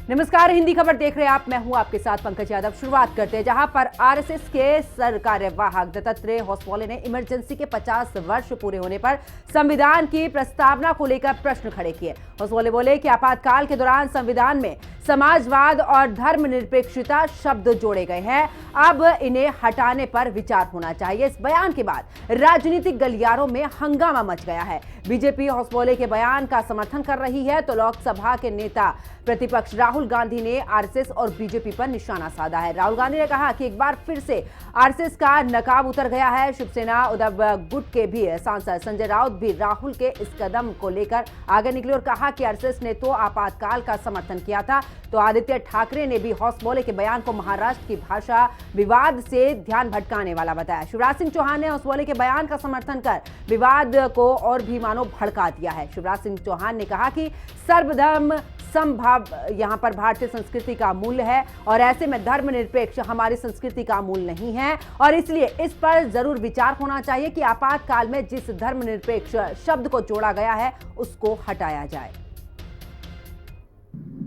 नमस्कार, हिंदी खबर देख रहे हैं आप। मैं हूं आपके साथ पंकज यादव। शुरुआत करते हैं जहां पर आरएसएस के सर कार्यवाहक दत्तात्रेय होसबोले ने इमरजेंसी के 50 वर्ष पूरे होने पर संविधान की प्रस्तावना को लेकर प्रश्न खड़े किए। होसबोले बोले कि आपातकाल के दौरान संविधान में समाजवाद और धर्मनिरपेक्षता शब्द जोड़े गए हैं, अब इन्हें हटाने पर विचार होना चाहिए। इस बयान के बाद राजनीतिक गलियारों में हंगामा मच गया है। बीजेपी होसबोले के बयान का समर्थन कर रही है तो लोकसभा के नेता प्रतिपक्ष राहुल गांधी ने आरएसएस और बीजेपी पर निशाना साधा है। राहुल गांधी ने कहा कि एक बार फिर से आरएसएस का नकाब उतर गया है। शिवसेना उद्धव गुट के भी सांसद संजय राउत भी राहुल के इस कदम को लेकर आगे निकले और कहा कि आरएसएस ने तो आपातकाल का समर्थन किया था। तो आदित्य ठाकरे ने भी होसबोले के बयान को महाराष्ट्र की भाषा विवाद से ध्यान भटकाने वाला बताया। शिवराज सिंह चौहान ने होसबोले के बयान का समर्थन कर विवाद को और भी मानो भड़का दिया है। शिवराज सिंह चौहान ने कहा कि सर्वधर्म समभाव यहां पर भारतीय संस्कृति का मूल्य है और ऐसे में धर्मनिरपेक्ष हमारी संस्कृति का मूल नहीं है और इसलिए इस पर जरूर विचार होना चाहिए कि आपातकाल में जिस धर्मनिरपेक्ष शब्द को जोड़ा गया है उसको हटाया जाए।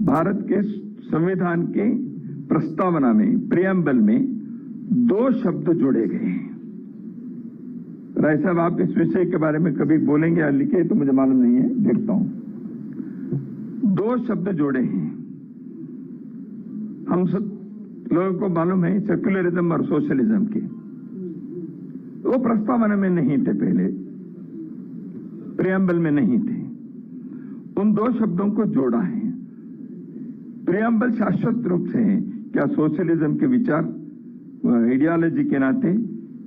भारत के संविधान के प्रस्तावना में प्रियम्बल में 2 शब्द जोड़े गए हैं। राय साहब, आप इस विषय के बारे में कभी बोलेंगे या लिखे तो मुझे मालूम नहीं है, देखता हूं। 2 शब्द जोड़े हैं। हम सब लोगों को मालूम है सेक्युलरिज्म और सोशलिज्म के, वो प्रस्तावना में नहीं थे, पहले प्रियम्बल में नहीं थे। उन 2 शब्दों को जोड़ा है। प्रियम्बल शाश्वत रूप से है। क्या सोशलिज्म के विचार आइडियोलॉजी के नाते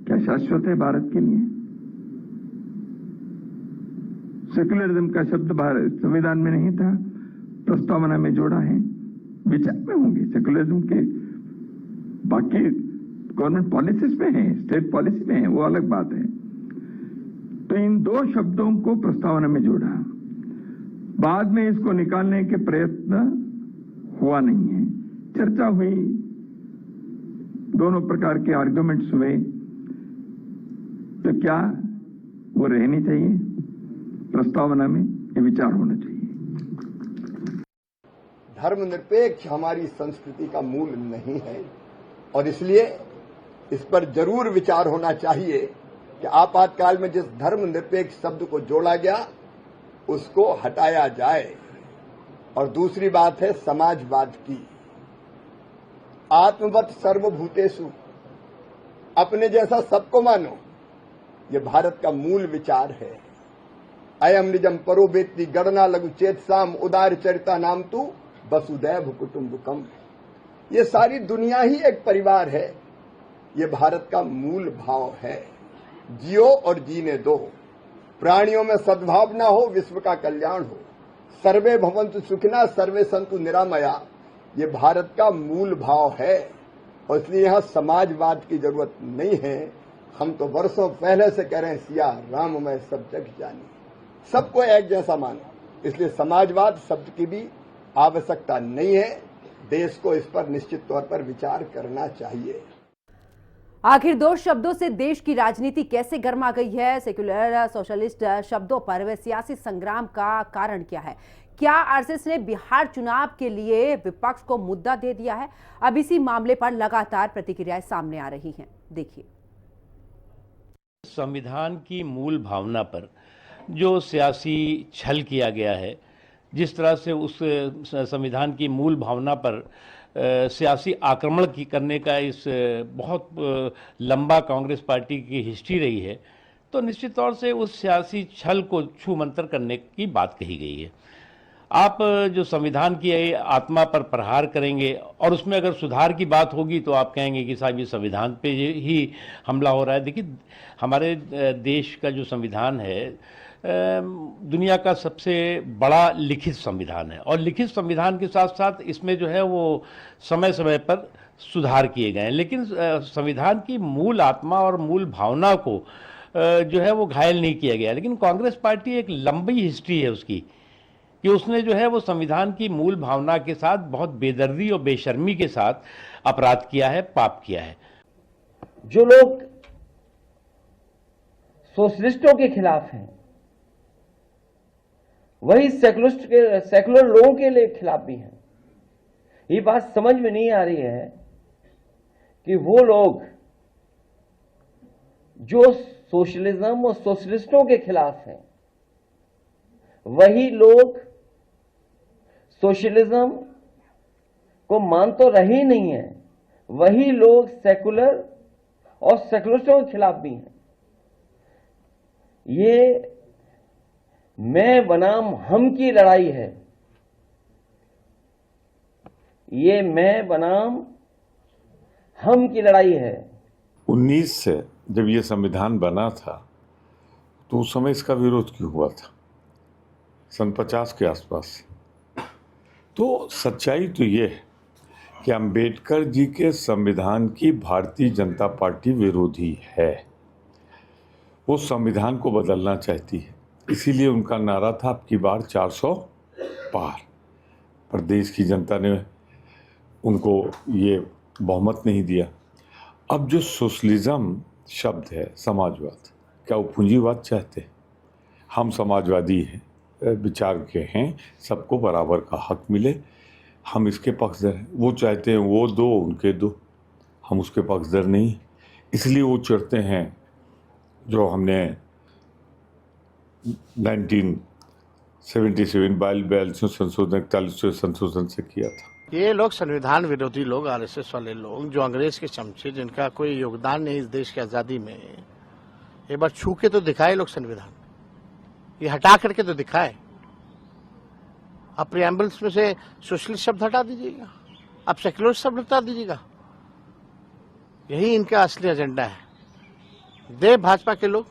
क्या शाश्वत है भारत के लिए? सेक्युलरिज्म का शब्द भारत संविधान में नहीं था, प्रस्तावना में जोड़ा है। विचार में होंगे सेक्युलरिज्म के, बाकी गवर्नमेंट पॉलिसीज में है, स्टेट पॉलिसी में है, वो अलग बात है। तो इन 2 शब्दों को प्रस्तावना में जोड़ा। बाद में इसको निकालने के प्रयत्न हुआ नहीं है। चर्चा हुई, दोनों प्रकार के आर्गुमेंट्स हुए, तो क्या वो रहनी चाहिए प्रस्तावना में? ये विचार होना चाहिए। धर्मनिरपेक्ष हमारी संस्कृति का मूल नहीं है और इसलिए इस पर जरूर विचार होना चाहिए कि आपातकाल में जिस धर्मनिरपेक्ष शब्द को जोड़ा गया उसको हटाया जाए। और दूसरी बात है समाजवाद की। आत्मवत सर्वभूतेषु, अपने जैसा सबको मानो, ये भारत का मूल विचार है। अयम निजम परो वेत्ति गणना लघु चेतसाम उदार चरिता नाम तु वसुदैव कुटुंबकम। ये सारी दुनिया ही एक परिवार है। ये भारत का मूल भाव है। जियो और जीने दो, प्राणियों में सद्भावना हो, विश्व का कल्याण हो। सर्वे भवन्तु सुखिनः सर्वे सन्तु निरामया, ये भारत का मूल भाव है और इसलिए यहां समाजवाद की जरूरत नहीं है। हम तो वर्षों पहले से कह रहे हैं सिया राम मैं सब जग जानी, सबको एक जैसा मानो। इसलिए समाजवाद शब्द की भी आवश्यकता नहीं है। देश को इस पर निश्चित तौर पर विचार करना चाहिए। आखिर 2 शब्दों से देश की राजनीति कैसे गर्मा गई है? सेक्युलर सोशलिस्ट शब्दों पर वे सियासी संग्राम का कारण क्या है? क्या आरएसएस ने बिहार चुनाव के लिए विपक्ष को मुद्दा दे दिया है? अब इसी मामले पर लगातार प्रतिक्रियाएं सामने आ रही हैं, देखिए। संविधान की मूल भावना पर जो सियासी छल किया गया है, जिस तरह से उस संविधान की मूल भावना पर सियासी आक्रमण करने का इस बहुत लंबा कांग्रेस पार्टी की हिस्ट्री रही है, तो निश्चित तौर से उस सियासी छल को छूमंतर करने की बात कही गई है। आप जो संविधान की आत्मा पर प्रहार करेंगे और उसमें अगर सुधार की बात होगी तो आप कहेंगे कि साहब ये संविधान पे ही हमला हो रहा है। देखिए, हमारे देश का जो संविधान है दुनिया का सबसे बड़ा लिखित संविधान है और लिखित संविधान के साथ साथ इसमें जो है वो समय समय पर सुधार किए गए हैं, लेकिन संविधान की मूल आत्मा और मूल भावना को जो है वो घायल नहीं किया गया। लेकिन कांग्रेस पार्टी एक लंबी हिस्ट्री है उसकी कि उसने जो है वो संविधान की मूल भावना के साथ बहुत बेदर्दी और बेशर्मी के साथ अपराध किया है, पाप किया है। जो लोग सोशलिस्टों के खिलाफ हैं वही सेकुलर लोगों के लिए खिलाफ भी हैं। ये बात समझ में नहीं आ रही है कि वो लोग जो सोशलिज्म और सोशलिस्टों के खिलाफ हैं, वही लोग सोशलिज्म को मान तो रहे ही नहीं है, वही लोग सेकुलर और सेकुलरिस्टों के खिलाफ भी हैं। ये मैं बनाम हम की लड़ाई है। ये मैं बनाम हम की लड़ाई है। 19 से जब ये संविधान बना था तो उस समय इसका विरोध क्यों हुआ था? सन 50 के आसपास। तो सच्चाई तो ये है कि अंबेडकर जी के संविधान की भारतीय जनता पार्टी विरोधी है। वो संविधान को बदलना चाहती है, इसीलिए उनका नारा था अब की बार 400 पार। पर देश की जनता ने उनको ये बहुमत नहीं दिया। अब जो सोशलिज्म शब्द है, समाजवाद, क्या वो पूंजीवाद चाहते? हम समाजवादी हैं, विचार के हैं, सबको बराबर का हक मिले, हम इसके पक्षधर हैं। वो चाहते हैं वो दो उनके दो, हम उसके पक्षधर नहीं। इसलिए वो चढ़ते हैं जो हमने 1977 42 संशोधन 41 संशोधन से किया था। ये लोग संविधान विरोधी लोग, आरएसएस वाले लोग, जो अंग्रेज के चमचे, जिनका कोई योगदान नहीं इस देश की आजादी में, एक बार छू के तो दिखाए लोग संविधान, ये हटा करके तो दिखाए। अब प्रिएम्बल्स में से सोशलिस्ट शब्द हटा दीजिएगा, अब सेक्युलर शब्द हटा दीजिएगा। यही इनका असली एजेंडा है। दे भाजपा के लोग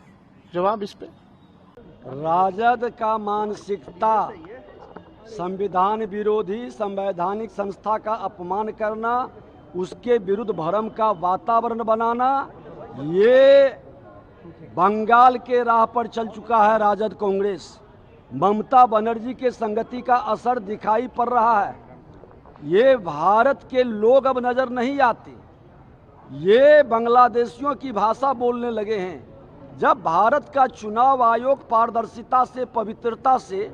जवाब इस पे। राजद का मानसिकता संविधान विरोधी संवैधानिक संस्था का अपमान करना, उसके विरुद्ध भ्रम का वातावरण बनाना, ये बंगाल के राह पर चल चुका है। राजद कांग्रेस ममता बनर्जी के संगति का असर दिखाई पड़ रहा है। ये भारत के लोग अब नजर नहीं आते, ये बांग्लादेशियों की भाषा बोलने लगे हैं। जब भारत का चुनाव आयोग पारदर्शिता से, पवित्रता से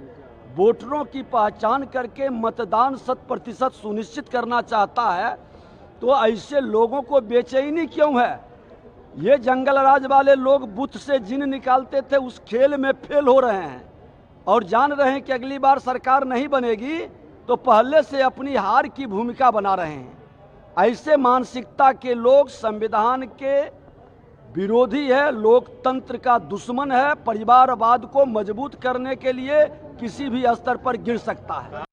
वोटरों की पहचान करके मतदान 100% सुनिश्चित करना चाहता है, तो ऐसे लोगों को बेचैनी क्यों है? ये जंगल राज वाले लोग बुत से जिन निकालते थे, उस खेल में फेल हो रहे हैं और जान रहे हैं कि अगली बार सरकार नहीं बनेगी, तो पहले से अपनी हार की भूमिका बना रहे हैं। ऐसे मानसिकता के लोग संविधान के विरोधी है, लोकतंत्र का दुश्मन है, परिवारवाद को मजबूत करने के लिए किसी भी स्तर पर गिर सकता है।